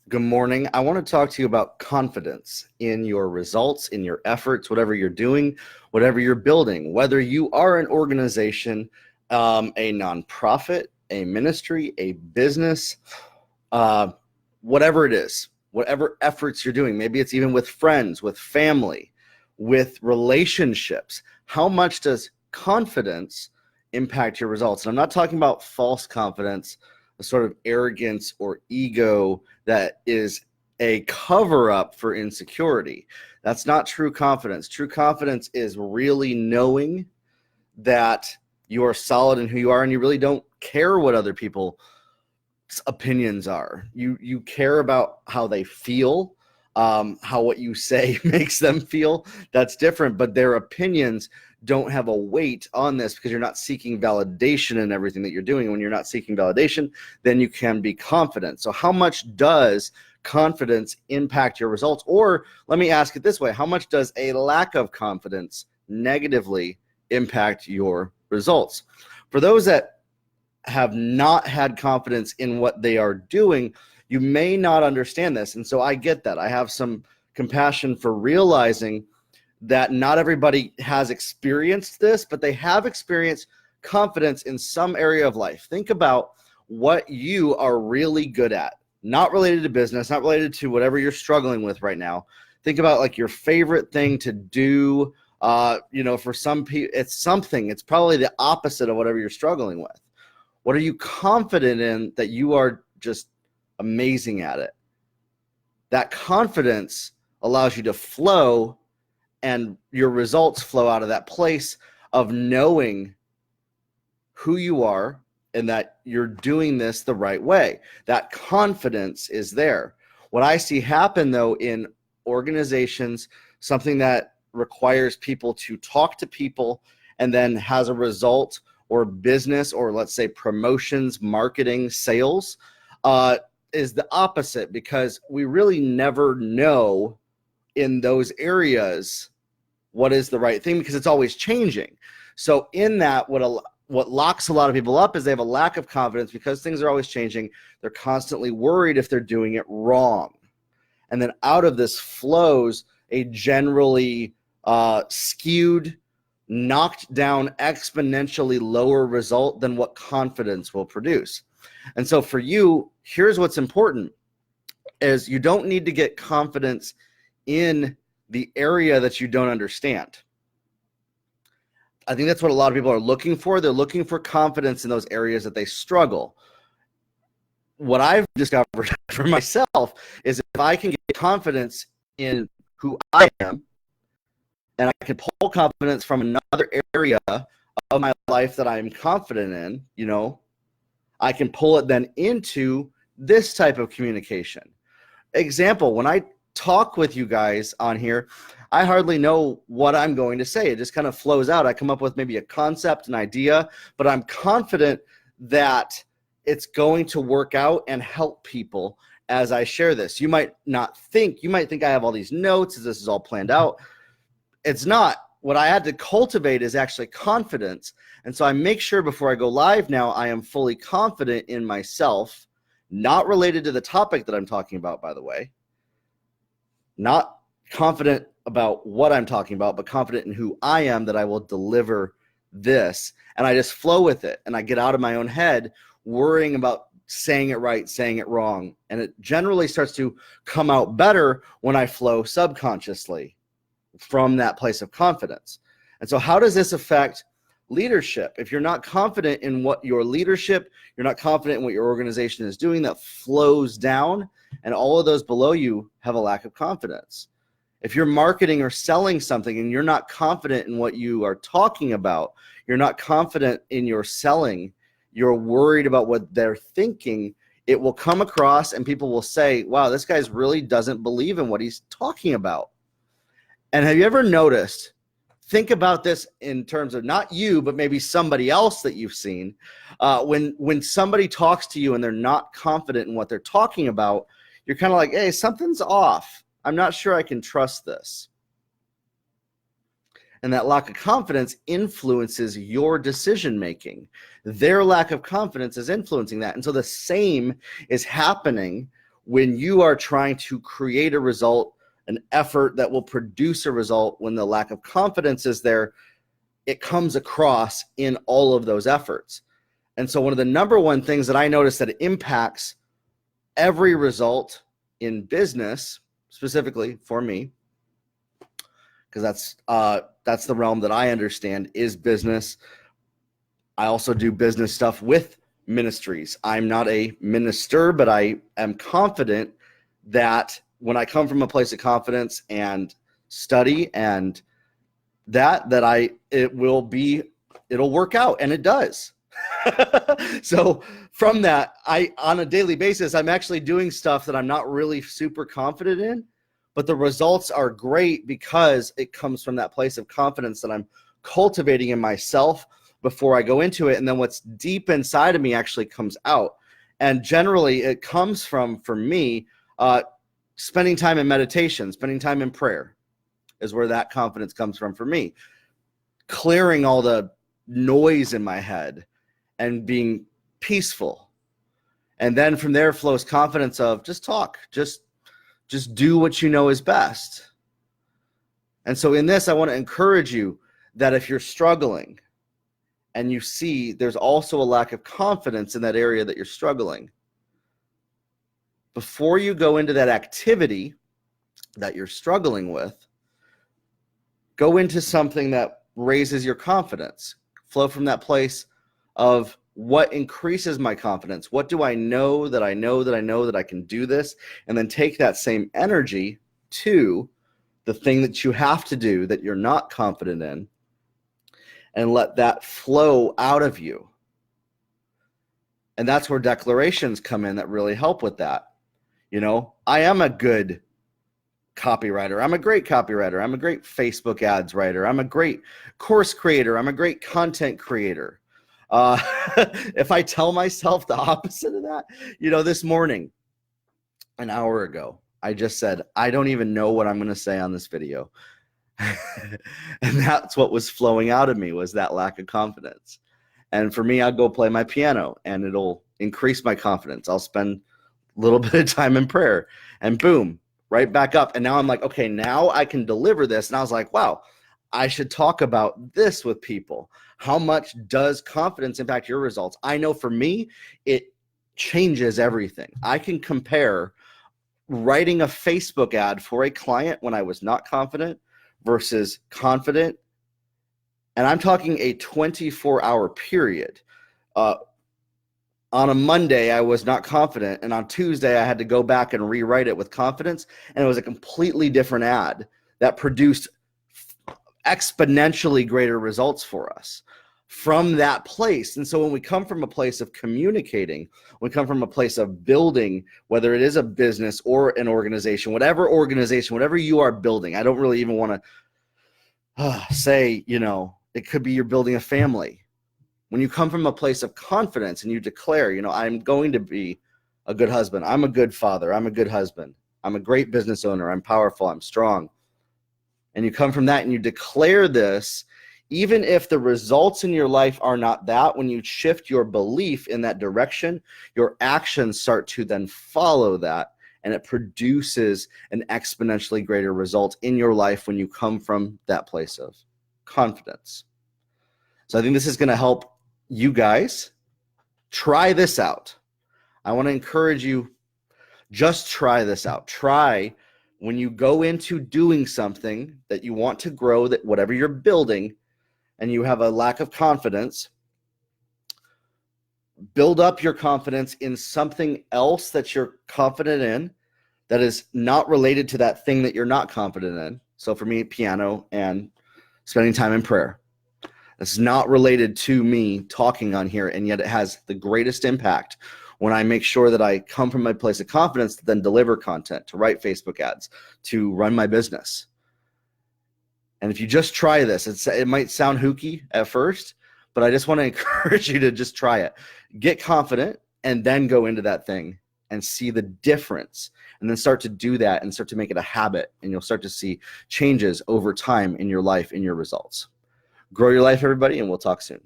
Good morning. I want to talk to you about confidence in your results, in your efforts, whatever you're doing, whatever you're building, whether you are an organization, a nonprofit, a ministry, a business, whatever it is, whatever efforts you're doing. Maybe it's even with friends, with family, with relationships. How much does confidence impact your results? And I'm not talking about false confidence, a sort of arrogance or ego that is a cover-up for insecurity. That's not true confidence. True confidence is really knowing that you are solid in who you are and you really don't care what other people's opinions are. You care about how they feel, how what you say makes them feel. That's different, but their opinions don't have a weight on this because you're not seeking validation in everything that you're doing. And when you're not seeking validation, then you can be confident. So how much does confidence impact your results? Or let me ask it this way. How much does a lack of confidence negatively impact your results? For those that have not had confidence in what they are doing, you may not understand this. And so I get that. I have some compassion for realizing that not everybody has experienced this, but they have experienced confidence in some area of life. Think about what you are really good at, not related to business, not related to whatever you're struggling with right now. Think about like your favorite thing to do. For some people, it's probably the opposite of whatever you're struggling with. What are you confident in that you are just amazing at it? That confidence allows you to flow, and your results flow out of that place of knowing who you are and that you're doing this the right way. That confidence is there. What I see happen, though, in organizations, something that requires people to talk to people and then has a result or business or let's say promotions, marketing, sales, is the opposite, because we really never know in those areas what is the right thing because it's always changing. So in that, what locks a lot of people up is they have a lack of confidence because things are always changing. They're constantly worried if they're doing it wrong. And then out of this flows a generally skewed, knocked down, exponentially lower result than what confidence will produce. And so for you, here's what's important is you don't need to get confidence in the area that you don't understand. I think that's what a lot of people are looking for. They're looking for confidence in those areas that they struggle. What I've discovered for myself is if I can get confidence in who I am, and I can pull confidence from another area of my life that I'm confident in, I can pull it then into this type of communication. Example, when I talk with you guys on here, I hardly know what I'm going to say. It just kind of flows out. I come up with maybe a concept, an idea, but I'm confident that it's going to work out and help people as I share this. You might think I have all these notes, as this is all planned out. It's not. What I had to cultivate is actually confidence. And so I make sure before I go live now, I am fully confident in myself, not related to the topic that I'm talking about, by the way. Not confident about what I'm talking about, but confident in who I am, that I will deliver this. And I just flow with it. And I get out of my own head worrying about saying it right, saying it wrong. And it generally starts to come out better when I flow subconsciously from that place of confidence. And so how does this affect leadership? If you're not confident in what your leadership, you're not confident in what your organization is doing, that flows down, and all of those below you have a lack of confidence. If you're marketing or selling something and you're not confident in what you are talking about, you're not confident in your selling, you're worried about what they're thinking, it will come across and people will say, wow, this guy really doesn't believe in what he's talking about. And have you ever noticed, think about this in terms of not you, but maybe somebody else that you've seen. When somebody talks to you and they're not confident in what they're talking about, you're kind of like, hey, something's off. I'm not sure I can trust this. And that lack of confidence influences your decision making. Their lack of confidence is influencing that. And so the same is happening when you are trying to create a result, an effort that will produce a result, when the lack of confidence is there, it comes across in all of those efforts. And so one of the number one things that I notice that impacts every result in business, specifically for me, because that's the realm that I understand is business. I also do business stuff with ministries. I'm not a minister, but I am confident that when I come from a place of confidence and study and it'll work out, and it does. So from that, on a daily basis, I'm actually doing stuff that I'm not really super confident in, but the results are great because it comes from that place of confidence that I'm cultivating in myself before I go into it. And then what's deep inside of me actually comes out. And generally it comes from, for me, spending time in meditation, spending time in prayer is where that confidence comes from for me. Clearing all the noise in my head and being peaceful. And then from there flows confidence of just talk, just do what you know is best. And so in this, I want to encourage you that if you're struggling and you see there's also a lack of confidence in that area that you're struggling, before you go into that activity that you're struggling with, go into something that raises your confidence. Flow from that place of what increases my confidence. What do I know that I know that I know that I can do this? And then take that same energy to the thing that you have to do that you're not confident in, and let that flow out of you. And that's where declarations come in that really help with that. You know, I am a good copywriter. I'm a great copywriter. I'm a great Facebook ads writer. I'm a great course creator. I'm a great content creator. If I tell myself the opposite of that, you know, this morning, an hour ago, I just said, I don't even know what I'm going to say on this video. And that's what was flowing out of me, was that lack of confidence. And for me, I'll go play my piano and it'll increase my confidence. I'll spend a little bit of time in prayer and boom, right back up. And now I'm like, okay, now I can deliver this. And I was like, wow, I should talk about this with people. How much does confidence impact your results? I know for me, it changes everything. I can compare writing a Facebook ad for a client when I was not confident versus confident. And I'm talking a 24-hour period. On a Monday, I was not confident. And on Tuesday, I had to go back and rewrite it with confidence. And it was a completely different ad that produced exponentially greater results for us from that place. And so when we come from a place of communicating, we come from a place of building, whether it is a business or an organization, whatever you are building. I don't really even want to say, you know, it could be you're building a family. When you come from a place of confidence and you declare, you know, I'm going to be a good husband. I'm a good father. I'm a good husband. I'm a great business owner. I'm powerful. I'm strong. And you come from that and you declare this, even if the results in your life are not that, when you shift your belief in that direction, your actions start to then follow that, and it produces an exponentially greater result in your life when you come from that place of confidence. So I think this is going to help you guys. Try this out. I want to encourage you, just try this out. Try when you go into doing something that you want to grow, that whatever you're building, and you have a lack of confidence, build up your confidence in something else that you're confident in that is not related to that thing that you're not confident in. So for me, piano and spending time in prayer. It's not related to me talking on here, and yet it has the greatest impact when I make sure that I come from my place of confidence to then deliver content, to write Facebook ads, to run my business. And if you just try this, it might sound hooky at first, but I just want to encourage you to just try it. Get confident and then go into that thing and see the difference, and then start to do that and start to make it a habit, and you'll start to see changes over time in your life, in your results. Grow your life, everybody, and we'll talk soon.